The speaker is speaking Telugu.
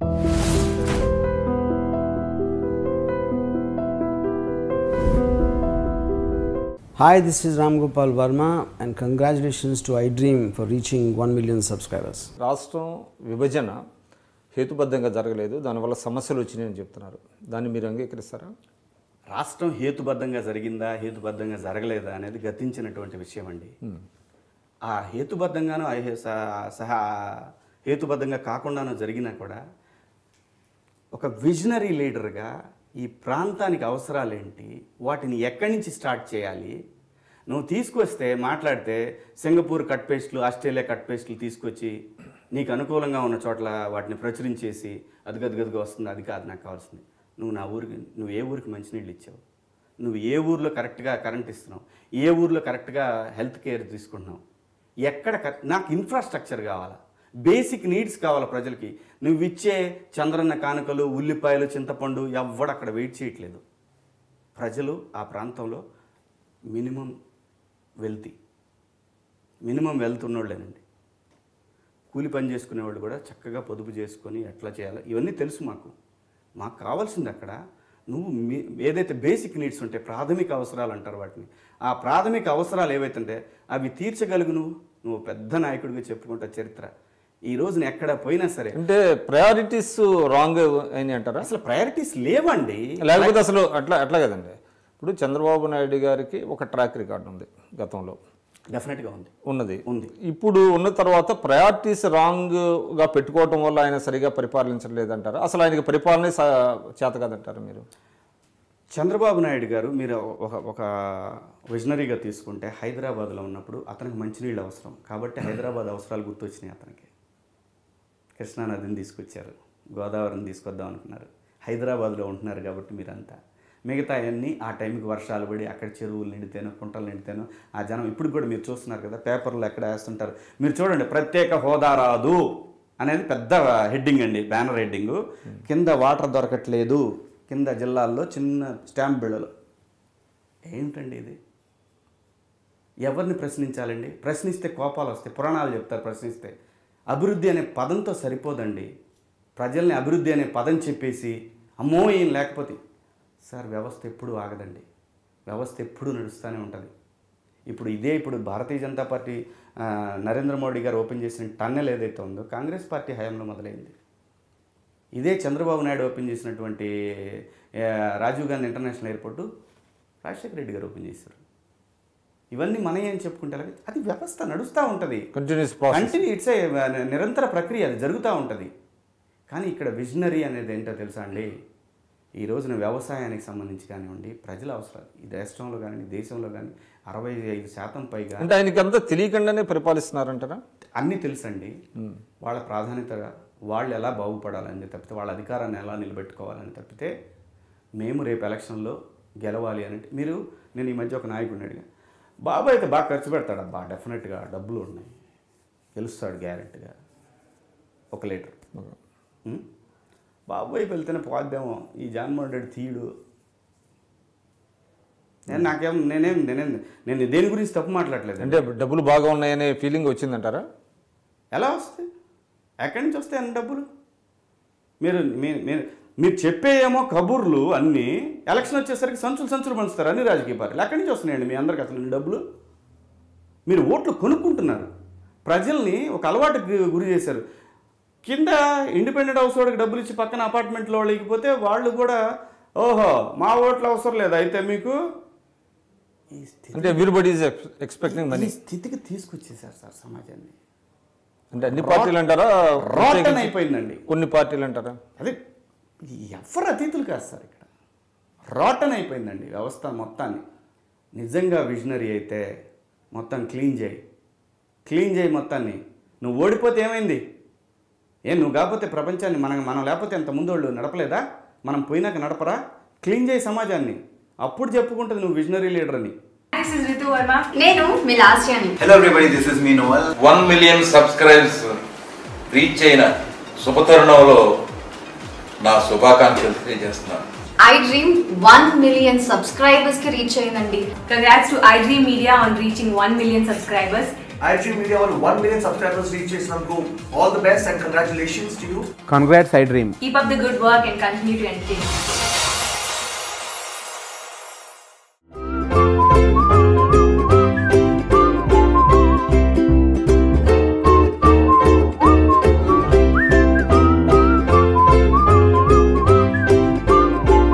Hi, this is Ram Gopal Verma and congratulations to iDream for reaching 1 million subscribers. రాష్ట్రం విభజన హేతుబద్ధంగా జరగలేదు, దానివల్ల సమస్యలు వచ్చినాయని చెప్తున్నారు. దాన్ని మీరు అంగీకరిస్తారా? రాష్ట్రం హేతుబద్ధంగా జరిగిందా, హేతుబద్ధంగా జరగలేదా అనేది గతించినటువంటి విషయం అండి. ఆ హేతుబద్ధంగానూ సహా హేతుబద్ధంగా కాకుండానూ జరిగినా కూడా ఒక విజనరీ లీడర్గా ఈ ప్రాంతానికి అవసరాలేంటి, వాటిని ఎక్కడి నుంచి స్టార్ట్ చేయాలి, నువ్వు తీసుకొస్తే మాట్లాడితే సింగపూర్ కట్ పేస్టులు, ఆస్ట్రేలియా కట్ పేస్టులు తీసుకొచ్చి నీకు అనుకూలంగా ఉన్న చోట్ల వాటిని ప్రచురించేసి అదిగదిగదిగా వస్తుంది, అది కాదు నాకు కావాల్సింది. నువ్వు ఏ ఊరికి మంచినీళ్ళు ఇచ్చావు, నువ్వు ఏ ఊర్లో కరెక్ట్గా కరెంట్ ఇస్తున్నావు, ఏ ఊర్లో కరెక్ట్గా హెల్త్ కేర్ తీసుకుంటున్నావు, ఎక్కడ నాకు ఇన్ఫ్రాస్ట్రక్చర్ కావాలా, బేసిక్ నీడ్స్ కావాలి ప్రజలకి. నువ్వు ఇచ్చే చంద్రన్న కానుకలు, ఉల్లిపాయలు, చింతపండు ఎవ్వడు అక్కడ వెయిట్ చేయట్లేదు. ప్రజలు ఆ ప్రాంతంలో మినిమం వెల్త్ ఉన్నోళ్ళేనండి. కూలి పని చేసుకునేవాళ్ళు కూడా చక్కగా పొదుపు చేసుకొని ఎట్లా చేయాలో ఇవన్నీ తెలుసు. మాకు కావాల్సింది అక్కడ నువ్వు ఏదైతే బేసిక్ నీడ్స్ ఉంటాయి, ప్రాథమిక అవసరాలు అంటారు వాటిని, ఆ ప్రాథమిక అవసరాలు ఏవైతుంటే అవి తీర్చగలుగు. నువ్వు పెద్ద నాయకుడిగా చెప్పుకుంటా చరిత్ర. ఈ రోజున ఎక్కడ పోయినా సరే అంటే ప్రయారిటీస్ రాంగ్ అయినాయి అంటారా? అసలు ప్రయారిటీస్ లేవండి. లేకపోతే అసలు అట్లా కదండి. ఇప్పుడు చంద్రబాబు నాయుడు గారికి ఒక ట్రాక్ రికార్డు ఉంది, గతంలో డెఫినెట్గా ఉంది. ఇప్పుడు ఉన్న తర్వాత ప్రయారిటీస్ రాంగ్గా పెట్టుకోవటం వల్ల ఆయన సరిగా పరిపాలించలేదంటారా? అసలు ఆయనకి పరిపాలనే చేత కాదంటారా మీరు? చంద్రబాబు నాయుడు గారు మీరు ఒక విజనరీగా తీసుకుంటే హైదరాబాద్లో ఉన్నప్పుడు అతనికి మంచినీళ్ళు అవసరం కాబట్టి హైదరాబాద్ అవసరాలు గుర్తొచ్చినాయి. అతనికి కృష్ణానదిని తీసుకొచ్చారు, గోదావరిని తీసుకొద్దాం అనుకున్నారు. హైదరాబాద్లో ఉంటున్నారు కాబట్టి మీరంతా మిగతా అన్నీ ఆ టైంకి వర్షాలు పడి అక్కడ చెరువులు నిండితేనో, కుంటలు నిండితేనో ఆ జనం ఇప్పుడు కూడా మీరు చూస్తున్నారు కదా, పేపర్లు ఎక్కడ వేస్తుంటారు. మీరు చూడండి, ప్రత్యేక హోదా రాదు అనేది పెద్ద హెడ్డింగ్ అండి, బ్యానర్ హెడ్డింగు. కింద వాటర్ దొరకట్లేదు, కింద జిల్లాల్లో చిన్న స్టాంప్ బిళ్ళలు. ఏమిటండి ఇది? ఎవరిని ప్రశ్నించాలండి? ప్రశ్నిస్తే కోపాలు వస్తాయి, పురాణాలు చెప్తారు. ప్రశ్నిస్తే అభివృద్ధి అనే పదంతో సరిపోదండి. ప్రజల్ని అభివృద్ధి అనే పదం చెప్పేసి అమ్మో ఏం లేకపోతే సార్ వ్యవస్థ ఎప్పుడూ ఆగదండి, వ్యవస్థ ఎప్పుడూ నడుస్తూనే ఉంటుంది. ఇప్పుడు భారతీయ జనతా పార్టీ నరేంద్ర మోడీ గారు ఓపెన్ చేసిన టన్నెల్ ఏదైతే ఉందో కాంగ్రెస్ పార్టీ హయాంలో మొదలైంది. ఇదే చంద్రబాబు నాయుడు ఓపెన్ చేసినటువంటి రాజీవ్ గాంధీ ఇంటర్నేషనల్ ఎయిర్పోర్టు రాజశేఖర రెడ్డి గారు ఓపెన్ చేశారు. ఇవన్నీ మనమే అని చెప్పుకుంటే అది వ్యవస్థ నడుస్తూ ఉంటుంది, ఇట్స్ ఏ నిరంతర ప్రక్రియ, అది జరుగుతూ ఉంటుంది. కానీ ఇక్కడ విజనరీ అనేది ఏంటో తెలుసా అండి? ఈ రోజున వ్యవసాయానికి సంబంధించి కానివ్వండి, ప్రజల అవసరాలు ఈ రాష్ట్రంలో కానీ దేశంలో కానీ 65% పైగా అంటే ఆయనకి అంతా తెలియకుండానే పరిపాలిస్తున్నారంటారా? అన్నీ తెలుసండి. వాళ్ళ ప్రాధాన్యతగా వాళ్ళు ఎలా బాగుపడాలని తప్పితే, వాళ్ళ అధికారాన్ని ఎలా నిలబెట్టుకోవాలని తప్పితే, మేము రేపు ఎలక్షన్లో గెలవాలి అని. నేను ఈ మధ్య ఒక నాయకుడిని అడిగా, బాబు అయితే బాగా ఖర్చు పెడతాడు, అబ్బా డెఫినెట్గా డబ్బులు ఉన్నాయి, గెలుస్తాడు గ్యారెంటీగా 1 లీటర్. బాబు వైపు వెళ్తేనే పోద్దేమో ఈ జగన్మోహన్ రెడ్డి తీయుడు. నేను దేని గురించి తప్పు మాట్లాడలేదు. అంటే డబ్బులు బాగా ఉన్నాయనే ఫీలింగ్ వచ్చిందంటారా? ఎలా వస్తాయి? ఎక్కడి నుంచి వస్తాయి అన్ని డబ్బులు? మీరు చెప్పేయేమో కబుర్లు అన్నీ, ఎలక్షన్ వచ్చేసరికి సంచులు పంచుతారు అన్ని రాజకీయ పార్టీలు. ఎక్కడి నుంచి వస్తున్నాయండి మీ అందరికి అసలు డబ్బులు? మీరు ఓట్లు కొనుక్కుంటున్నారు, ప్రజల్ని ఒక అలవాటుకి గురి చేశారు. కింద ఇండిపెండెంట్ హౌస్ వాడికి డబ్బులు ఇచ్చి పక్కన అపార్ట్మెంట్లో వాళ్ళకి పోతే వాళ్ళు కూడా ఓహో మా ఓట్లు అవసరం లేదు అయితే మీకు, అంటే ఎవ్రీబడీ ఈజ్ ఎక్స్పెక్టింగ్ మనీ స్థితికి తీసుకొచ్చేసారు సార్ సమాజాన్ని. అంటే అన్ని పార్టీలు అంటారా? రోటన్ అయిపోయిందండి. కొన్ని పార్టీలు అంటారా? అదే ఎవరు అతీతులు కాదు సార్, ఇక్కడ రోటన్ అయిపోయిందండి వ్యవస్థ మొత్తాన్ని. నిజంగా విజనరీ అయితే మొత్తం క్లీన్ చేయి మొత్తాన్ని. నువ్వు ఓడిపోతే ఏమైంది? నువ్వు కాకపోతే ప్రపంచాన్ని మనం లేకపోతే అంత ముందు వాళ్ళు నడపలేదా? మనం పోయినాక నడపరా? క్లీన్ చేయి సమాజాన్ని, అప్పుడు చెప్పుకుంటుంది నువ్వు విజనరీ లీడర్ అని. నేను మీ లాస్యాని. Hello everybody, this is me Noval. 1 million subscribers reach అయిన శుభతరుణంలో నా శుభాకాంక్షలు తెలియజేస్తున్నాను. iDream 1 million subscribers కి రీచ్ అయ్యిందండి. Congrats to iDream Media on reaching 1 million subscribers. iDream Media వాళ్ళు 1 million subscribers reach చేసినందుకు all the best and congratulations to you. Congrats iDream. Keep up the good work and continue to entertain.